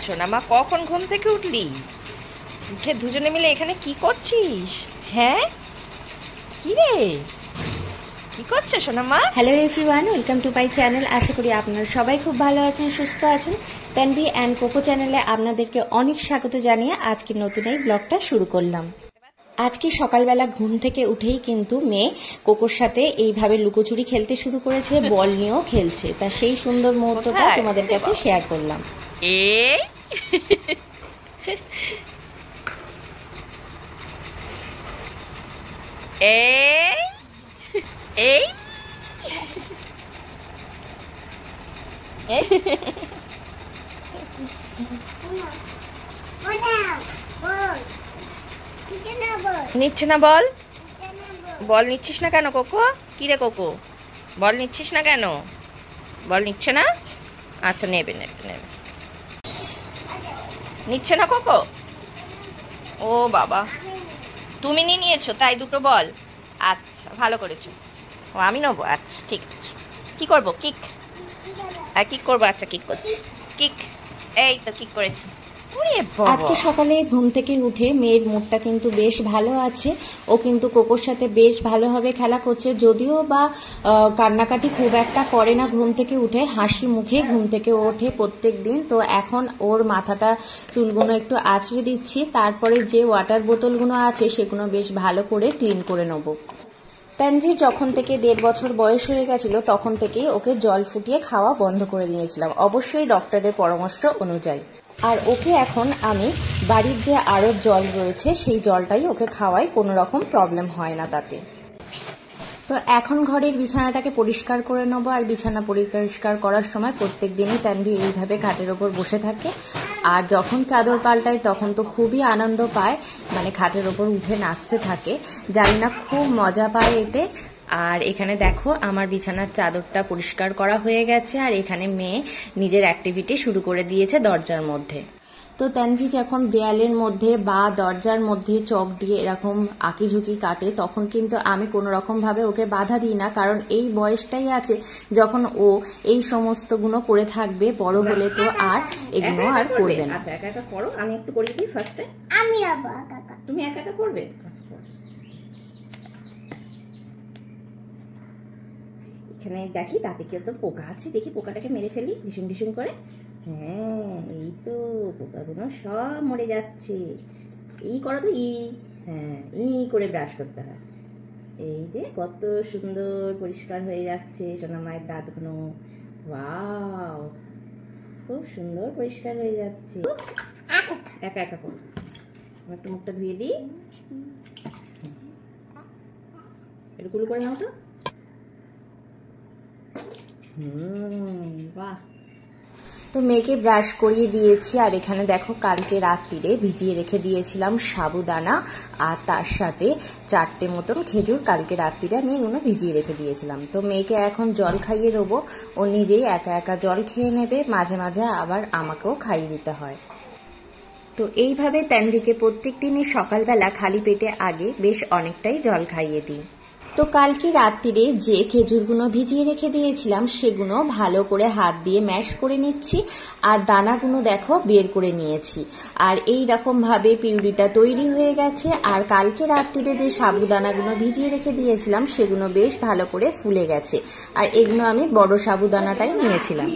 সোনা মা, কখন ঘুম থেকে উঠলি? উঠে দুজনে মিলে এখানে কি করছিস? হ্যাঁ, কি রে, কি করছো সোনা মা? Hello everyone, welcome to my channel. আশা করি আপনারা সবাই খুব ভালো আছেন, সুস্থ আছেন। তানভি অ্যান্ড কোকো চ্যানেলে আপনাদেরকে অনেক স্বাগত জানিয়ে আজকে নতুন এই ব্লগটা শুরু করলাম। আজকে সকালবেলা ঘুম থেকে উঠেই কিন্তু মেয়ে কোকোর সাথে এইভাবে লুকোচুরি খেলতে শুরু করেছে, বল নিয়েও খেলছে। তা সেই সুন্দর মুহূর্তটা তোমাদের কাছে শেয়ার করলাম। এই এই এই নিচ্ছে না বল? বল নিচ্ছিস না কেন কোকো? কি রে কোকো, বল নিচ্ছিস না কেন? বল নিচ্ছে না? আচ্ছা, নেবে নেবে নেবে। নিচ্ছে না কোকো? ও বাবা, তুমি নিয়েছো তাই দুটো বল? আচ্ছা, ভালো করেছো। ও আমি নেবো, আচ্ছা ঠিক আছে। কি করবো? কিক? আর কিক করবো? আচ্ছা কিক করছি, কিক। এই তো কিক করেছি। আজকে সকালে ঘুম থেকে উঠে মেয়ের মুডটা কিন্তু বেশ ভালো আছে। ও কিন্তু কোকোর সাথে বেশ ভালোভাবে খেলা করছে, যদিও বা কান্নাকাটি খুব একটা করে না। ঘুম থেকে উঠে হাসি মুখে ঘুম থেকে ওঠে প্রত্যেক দিন। তো এখন ওর মাথাটা চুলগুলো একটু আঁচড়ে দিচ্ছি, তারপরে যে ওয়াটার বোতলগুলো আছে সেগুলো বেশ ভালো করে ক্লিন করে নেবো। তানভি যখন থেকে 1.5 বছর বয়স হয়ে গেছিল তখন থেকেই ওকে জল ফুটিয়ে খাওয়া বন্ধ করে দিয়েছিলাম, অবশ্যই ডক্টরের পরামর্শ অনুযায়ী। আর ওকে এখন আমি বাড়ির যে আরো জল রয়েছে সেই জলটাই ওকে খাওয়াই, কোনো রকম প্রবলেম হয় না তাতে। তো এখন ঘরের বিছানাটাকে পরিষ্কার করে নেবো। আর বিছানা পরিষ্কার করার সময় প্রত্যেক দিনই তানভি এইভাবে খাটের ওপর বসে থাকে। আর যখন চাদর পাল্টায় তখন তো খুবই আনন্দ পায়, মানে খাটের ওপর উঠে নাচতে থাকে, জানি না খুব মজা পায় এতে। আর এখানে দেখো আমার বিছানার চাদরটা পরিষ্কার করা হয়ে গেছে। আর এখানে মেয়ে নিজের অ্যাক্টিভিটি শুরু করে দিয়েছে দরজার মধ্যে। তো তানভি যখন দেয়ালের মধ্যে বা দরজার মধ্যে চক দিয়ে এরকম আঁকিঝুঁকি কাটে তখন কিন্তু আমি কোনো রকম ভাবে ওকে বাধা দিই না, কারণ এই বয়সটাই আছে যখন ও এই সমস্ত গুলো করে থাকবে। বড় হলে তো আর এগুলো আর করবে না। আচ্ছা, একা একা করো, আমি একটু করিয়ে দিই ফার্স্টে। আমি যাবো একা একা। তুমি একা একা করবে? এখানে দেখি তাতে কি তো পোকা আছে, দেখি পোকাটাকে মেরে ফেলি ঢিসুম ঢিসুম করে। হ্যাঁ, এই তো পোকাগুলো সব মরে যাচ্ছে। এই করো তো, হ্যাঁ ই করে ব্রাশ করতে হয়। এই যে কত সুন্দর পরিষ্কার হয়ে যাচ্ছে সোনা মায়ের দাঁতগুলো। ওয়াও, খুব সুন্দর পরিষ্কার হয়ে যাচ্ছে। একা একা করো। একটু মুখটা ধুয়ে দিই, একটু কুলু করে নাও তো। বাহ। তো মেয়েকে ব্রাশ করিয়ে দিয়েছি। আর এখানে দেখো কালকে রাত্রিরে ভিজিয়ে রেখে দিয়েছিলাম সাবুদানা, আর তার সাথে 4টে মতন খেজুর কালকে রাত্রিরে আমি এগুলো ভিজিয়ে রেখে দিয়েছিলাম। তো মেয়েকে এখন জল খাইয়ে দেবো, ও নিজেই একা একা জল খেয়ে নেবে, মাঝে মাঝে আবার আমাকেও খাইয়ে দিতে হয়। তো এইভাবে তানভিকে প্রত্যেক দিনই সকালবেলা খালি পেটে আগে বেশ অনেকটাই জল খাইয়ে দিই। তো কালকে রাত্রিরে যে খেজুরগুলো ভিজিয়ে রেখে দিয়েছিলাম সেগুলো ভালো করে হাত দিয়ে ম্যাশ করে নিচ্ছি। আর দানাগুলো দেখো বের করে নিয়েছি। আর এই রকম ভাবে পিউরিটা তৈরি হয়ে গেছে। আর কালকে রাত্রিরে যে সাবুদানাগুলো ভিজিয়ে রেখে দিয়েছিলাম সেগুলো বেশ ভালো করে ফুলে গেছে। আর এগুলো আমি বড় সাবুদানাটাই নিয়েছিলাম।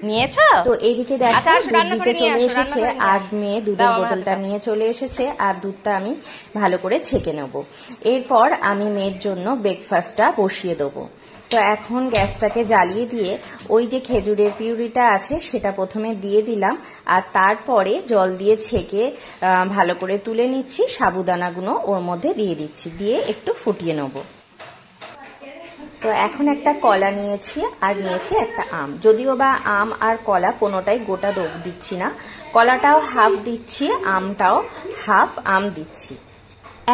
নিয়েছো? তো এইদিকে দেখো দুধ দিতে চলে এসেছে, আর মেয়ে দুধের বোতলটা নিয়ে চলে এসেছে। আর দুধটা আমি ভালো করে ছেঁকে নেব। এরপর আমি মেয়ের জন্য ব্রেকফাস্টটা বসিয়ে দেবো। তো এখন গ্যাসটাকে জ্বালিয়ে দিয়ে ওই যে খেজুরের পিউরিটা আছে সেটা প্রথমে দিয়ে দিলাম। আর তারপরে জল দিয়ে ছেঁকে ভালো করে তুলে নিচ্ছি, সাবুদানাগুলো ওর মধ্যে দিয়ে দিচ্ছি, দিয়ে একটু ফুটিয়ে নেব। তো এখন একটা কলা নিয়েছি আর নিয়েছি একটা আম, যদিও বা আম আর কলা কোনোটাই গোটা দিচ্ছি না, কলাটাও হাফ দিচ্ছি, আমটাও হাফ আম দিচ্ছি।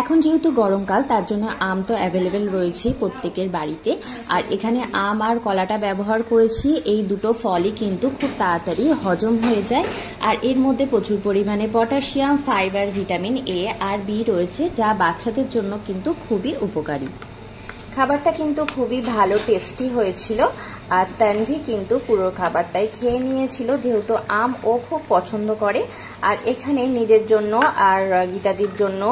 এখন যেহেতু গরমকাল তার জন্য আম তো অ্যাভেলেবেল রয়েছে প্রত্যেকের বাড়িতে। আর এখানে আম আর কলাটা ব্যবহার করেছি, এই দুটো ফলই কিন্তু খুব তাড়াতাড়ি হজম হয়ে যায়। আর এর মধ্যে প্রচুর পরিমাণে পটাশিয়াম, ফাইবার, ভিটামিন এ আর বি রয়েছে, যা বাচ্চাদের জন্য কিন্তু খুবই উপকারী। খাবারটা কিন্তু খুবই ভালো টেস্টি হয়েছিল। আর তানভি কিন্তু পুরো খাবারটাই খেয়ে নিয়েছিল, যেহেতু আম ও খুব পছন্দ করে। আর এখানে নিজের জন্য আর গীতাদির জন্য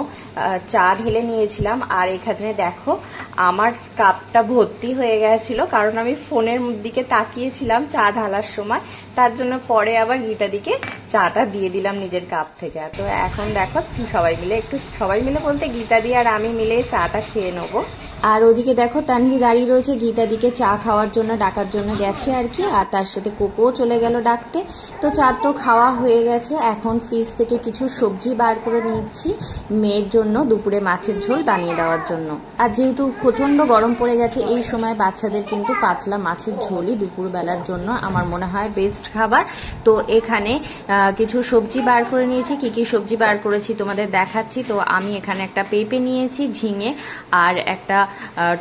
চা ঢেলে নিয়েছিলাম। আর এখানে দেখো আমার কাপটা ভর্তি হয়ে গেছিল, কারণ আমি ফোনের দিকে তাকিয়েছিলাম চা ঢালার সময়, তার জন্য পরে আবার গীতাদিকে চাটা দিয়ে দিলাম নিজের কাপ থেকে। তো এখন দেখো সবাই মিলে বলতে গীতাদি আর আমি মিলে চাটা খেয়ে নেবো। আর ওদিকে দেখো তানভি দাঁড়িয়ে রয়েছে, গীতাদিকে চা খাওয়ার জন্য ডাকার জন্য গেছে আর কি। আর তার সাথে কোকোও চলে গেল ডাকতে। তো চা তো খাওয়া হয়ে গেছে, এখন ফ্রিজ থেকে কিছু সবজি বার করে নিচ্ছি মেয়ের জন্য দুপুরে মাছের ঝোল বানিয়ে দেওয়ার জন্য। আর যেহেতু প্রচন্ড গরম পড়ে গেছে, এই সময় বাচ্চাদের কিন্তু পাতলা মাছের ঝোলই দুপুরবেলার জন্য আমার মনে হয় বেস্ট খাবার। তো এখানে কিছু সবজি বার করে নিয়েছি, কি কি সবজি বার করেছি তোমাদের দেখাচ্ছি। তো আমি এখানে একটা পেঁপে নিয়েছি, ঝিঙে আর একটা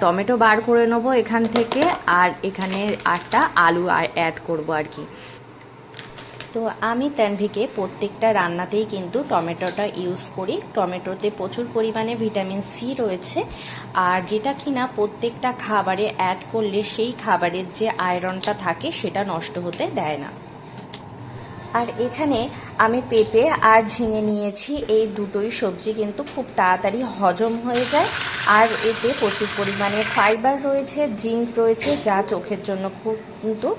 টমেটো বার করে নেবো এখান থেকে। আর এখানে একটা আলু অ্যাড করব আর কি। তো আমি তানভিকে প্রত্যেকটা রান্নাতেই কিন্তু টমেটোটা ইউজ করি। টমেটোতে প্রচুর পরিমাণে ভিটামিন সি রয়েছে, আর যেটা কিনা প্রত্যেকটা খাবারে অ্যাড করলে সেই খাবারের যে আয়রনটা থাকে সেটা নষ্ট হতে দেয় না। আর এখানে আমি পেঁপে আর ঝিঙে নিয়েছি, এই দুটোই সবজি কিন্তু খুব তাড়াতাড়ি হজম হয়ে যায়। আর এতে প্রচুর পরিমাণে ফাইবার রয়েছে, জিঙ্ক রয়েছে, যা চোখের জন্য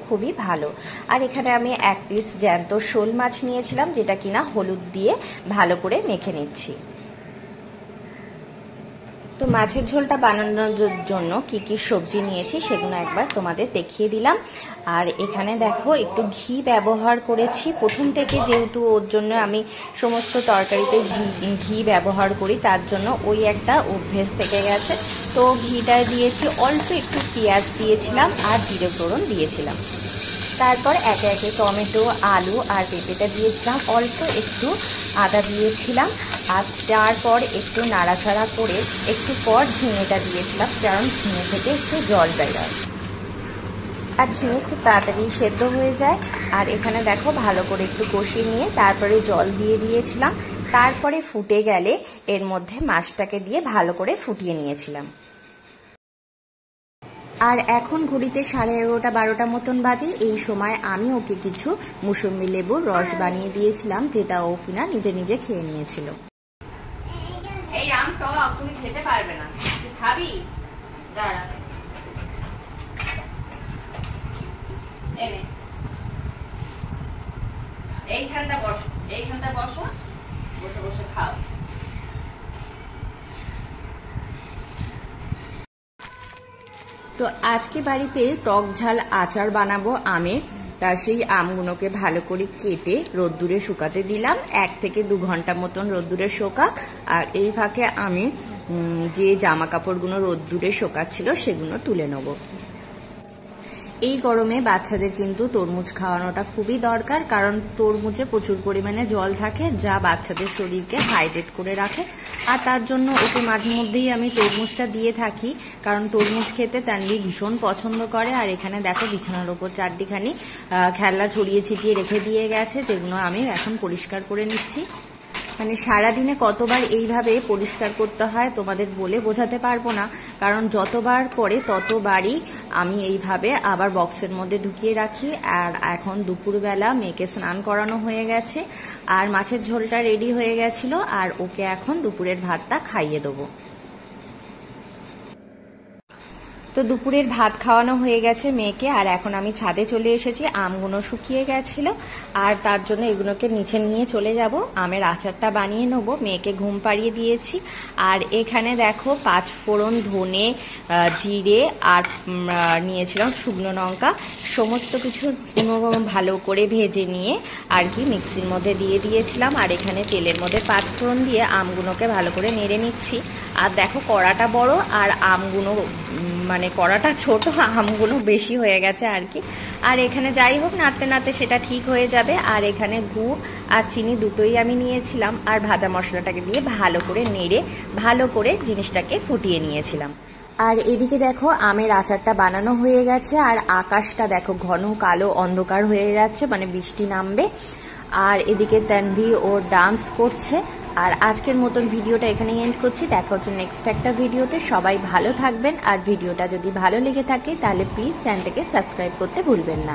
খুবই ভালো। আর এখানে আমি 1 পিস জ্যান্ত শোল মাছ নিয়েছিলাম, যেটা কিনা হলুদ দিয়ে ভালো করে মেখে নিচ্ছি। তো মাছের ঝোলটা বানানোর জন্য কি কি সবজি নিয়েছি সেগুলো একবার তোমাদের দেখিয়ে দিলাম। আর এখানে দেখো একটু ঘি ব্যবহার করেছি প্রথম থেকে, যেহেতু ওর জন্য আমি সমস্ত তরকারিতে ঘি ব্যবহার করি, তার জন্য ওই একটা অভ্যেস থেকে গেছে। তো ঘিটা দিয়েছি, অল্প একটু পেঁয়াজ দিয়েছিলাম আর জিরে ফোড়ন দিয়েছিলাম। তারপর একে একে টমেটো, আলু আর পেঁপেটা দিয়েছিলাম, অল্প একটু আদা দিয়েছিলাম। আর তারপর একটু নাড়াচাড়া করে একটু পর ঝিঙেটা দিয়েছিলাম, কারণ ঝিঙে থেকে একটু জল বেরোয়। আর ঝিঙে খুব তাড়াতাড়ি সেদ্ধ হয়ে যায়। আর এখানে দেখো ভালো করে একটু কষিয়ে নিয়ে তারপরে জল দিয়ে দিয়েছিলাম। তারপরে ফুটে গেলে এর মধ্যে মাছটাকে দিয়ে ভালো করে ফুটিয়ে নিয়েছিলাম। আর এখন ঘড়িতে 11:30-12টা মতন বাজে। এই সময় আমি ওকে কিছু মুসম্বি লেবুর রস বানিয়ে দিয়েছিলাম, যেটা ও কিনা নিজে নিজে খেয়ে নিয়েছিল। এই আম টক তুমি খেতে পারবে না, তুই খাবি? দাঁড়া, এইখানটা বসো, বসে বসে খাও। তো আজকে বাড়িতে টক ঝাল আচার বানাবো আমের। তার সেই আমগুলোকে ভালো করে কেটে রোদ্দুরে শুকাতে দিলাম, 1 থেকে 2 ঘন্টা মতন রোদ্দুরে শোকাক। আর এই ফাঁকে আমি যে জামা কাপড়গুলো রোদ্দুরে শোকাচ্ছিল সেগুলো তুলে নেব। এই গরমে বাচ্চাদের কিন্তু তরমুজ খাওয়ানোটা খুবই দরকার, কারণ তরমুজে প্রচুর পরিমাণে জল থাকে, যা বাচ্চাদের শরীরকে হাইড্রেট করে রাখে। আর তার জন্য ওকে মাঝে মধ্যেই আমি তরমুজটা দিয়ে থাকি, কারণ তরমুজ খেতে তানভি ভীষণ পছন্দ করে। আর এখানে দেখো বিছানার ওপর 4টিখানি খেলনা ছড়িয়ে ছিটিয়ে রেখে দিয়ে গেছে, যেগুলো আমি এখন পরিষ্কার করে নিচ্ছি। মানে সারাদিনে কতবার এইভাবে পরিষ্কার করতে হয় তোমাদের বলে বোঝাতে পারবো না, কারণ যতবার করে ততবারই আমি এইভাবে আবার বক্সের মধ্যে ঢুকিয়ে রাখি। আর এখন দুপুরবেলা মেয়েকে স্নান করানো হয়ে গেছে, আর মাছের ঝোলটা রেডি হয়ে গেছিল, আর ওকে এখন দুপুরের ভাতটা খাইয়ে দেবো। তো দুপুরের ভাত খাওয়ানো হয়ে গেছে মেয়েকে, আর এখন আমি ছাদে চলে এসেছি। আমগুলো শুকিয়ে গেছিল, আর তার জন্য এগুলোকে নিচে নিয়ে চলে যাব, আমের আচারটা বানিয়ে নেবো। মেয়েকে ঘুম পাড়িয়ে দিয়েছি। আর এখানে দেখো 5 ফোড়ন, ধনে, জিরে আর নিয়েছিলাম শুকনো লঙ্কা, সমস্ত কিছু ভালো করে ভেজে নিয়ে আর কি মিক্সির মধ্যে দিয়ে দিয়েছিলাম। আর এখানে তেলের মধ্যে 5 ফোড়ন দিয়ে আমগুলোকে ভালো করে নেড়ে নিচ্ছি। আর দেখো কড়াটা বড় আর আমগুলো মানে কড়াটা ছোট, আমগুলো বেশি হয়ে গেছে আর কি। আর এখানে যাই হোক নাড়তে নাড়তে সেটা ঠিক হয়ে যাবে। আর এখানে গুড় আর চিনি দুটোই আমি নিয়েছিলাম, আর ভাজা মশলাটাকে দিয়ে ভালো করে নেড়ে ভালো করে জিনিসটাকে ফুটিয়ে নিয়েছিলাম। আর এদিকে দেখো আমের আচারটা বানানো হয়ে গেছে, আর আকাশটা দেখো ঘন কালো অন্ধকার হয়ে যাচ্ছে, মানে বৃষ্টি নামবে। আর এদিকে তানভি ও ডান্স করছে, আর আজকের মতন ভিডিওটা এখানেই এন্ড করছি। দেখা হচ্ছে নেক্সট একটা ভিডিওতে। সবাই ভালো থাকবেন, আর ভিডিওটা যদি ভালো লেগে থাকে তাহলে প্লিজ চ্যানেলটাকে সাবস্ক্রাইব করতে ভুলবেন না।